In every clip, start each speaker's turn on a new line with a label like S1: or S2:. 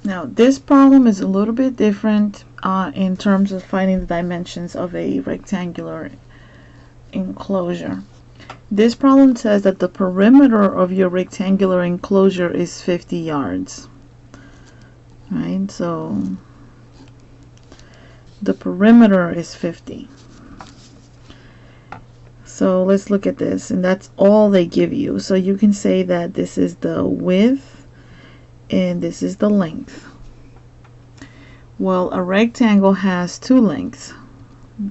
S1: Now this problem is a little bit different in terms of finding the dimensions of a rectangular enclosure. This problem says that the perimeter of your rectangular enclosure is 50 yards. Right, so the perimeter is 50. So let's look at this, and that's all they give you. So you can say that this is the width and this is the length. Well, a rectangle has two lengths.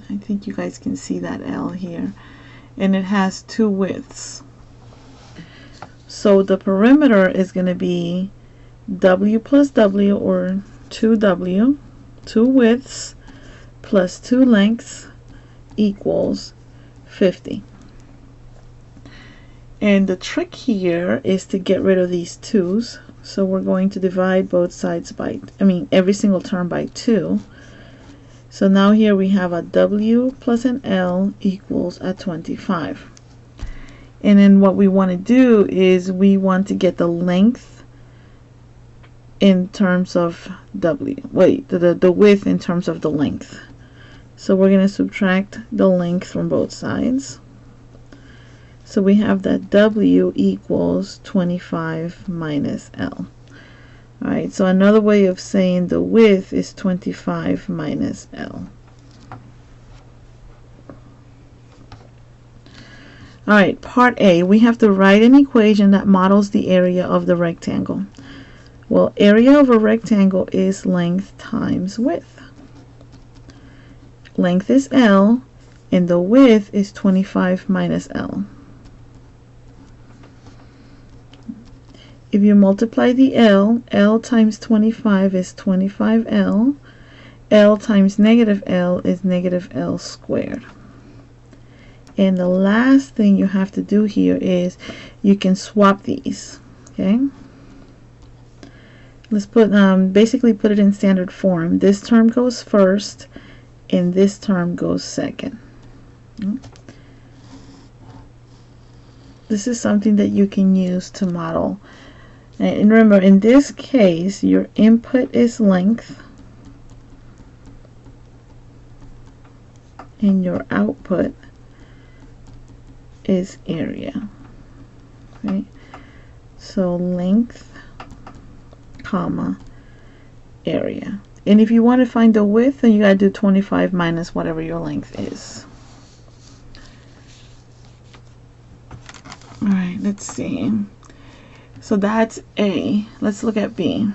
S1: I think you guys can see that L here. And it has two widths. So the perimeter is going to be W plus W, or 2W, two widths plus two lengths equals 50. And the trick here is to get rid of these 2's. So we're going to divide both sides by, every single term by 2. So now here we have a W plus an L equals a 25. And then what we want to do is we want to get the length in terms of W. The width in terms of the length. So we're going to subtract the length from both sides. So we have that W equals 25 minus L. Alright, so another way of saying the width is 25 minus L. Alright, part A, we have to write an equation that models the area of the rectangle. Well, area of a rectangle is length times width. Length is L, and the width is 25 minus L. If you multiply the L, L times 25 is 25L. L times negative L is negative L squared. And the last thing you have to do here is you can swap these. Okay? Let's put basically put it in standard form. This term goes first, and this term goes second. This is something that you can use to model. And remember, in this case, your input is length and your output is area. Okay? So length, comma, area. And if you want to find the width, then you got to do 25 minus whatever your length is. All right, let's see. So that's A. Let's look at B.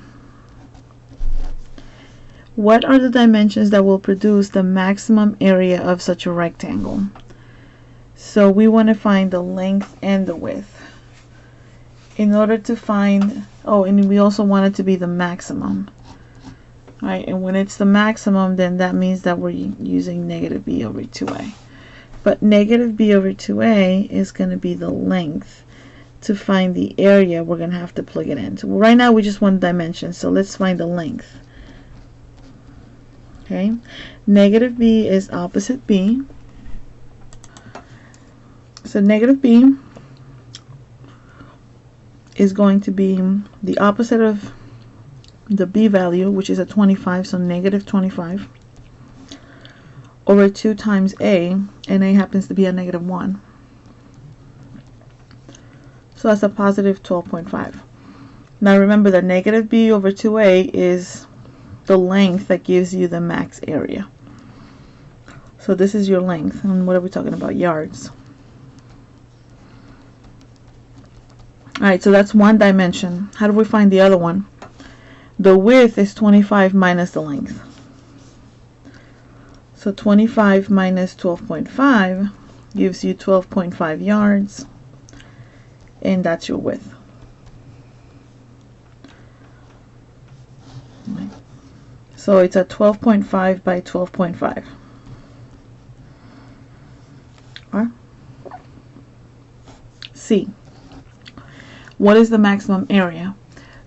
S1: What are the dimensions that will produce the maximum area of such a rectangle? So we want to find the length and the width. In order to find, and we also want it to be the maximum. All right, and when it's the maximum, then that means that we're using negative B over 2A. But negative B over 2A is going to be the length. To find the area, we're going to have to plug it in. So right now we just want dimension, so let's find the length. Okay, negative B is opposite B. So negative B is going to be the opposite of the B value, which is a 25, so negative 25, over 2 times A, and A happens to be a negative 1. So that's a positive 12.5. Now remember that negative B over 2A is the length that gives you the max area. So this is your length. And what are we talking about? Yards. Alright, so that's one dimension. How do we find the other one? The width is 25 minus the length. So 25 minus 12.5 gives you 12.5 yards. And that's your width. So it's a 12.5 by 12.5. C. What is the maximum area?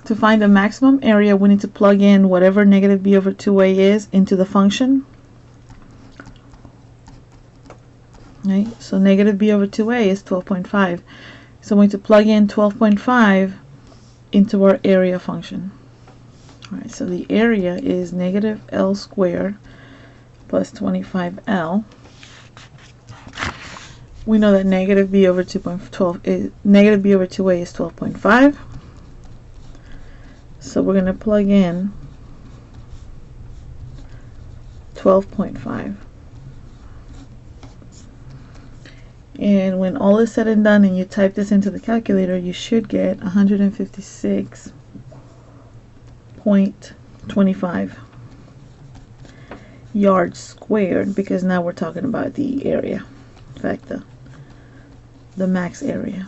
S1: To find the maximum area, we need to plug in whatever negative B over 2A is into the function. Right? So negative B over 2A is 12.5. So we need to plug in 12.5 into our area function. Alright, so the area is negative L squared plus 25L. We know that negative b over 2.12 is negative b over 2a is 12.5. So we're going to plug in 12.5. And when all is said and done and you type this into the calculator, you should get 156.25 yards squared, because now we're talking about the area. In fact, the max area.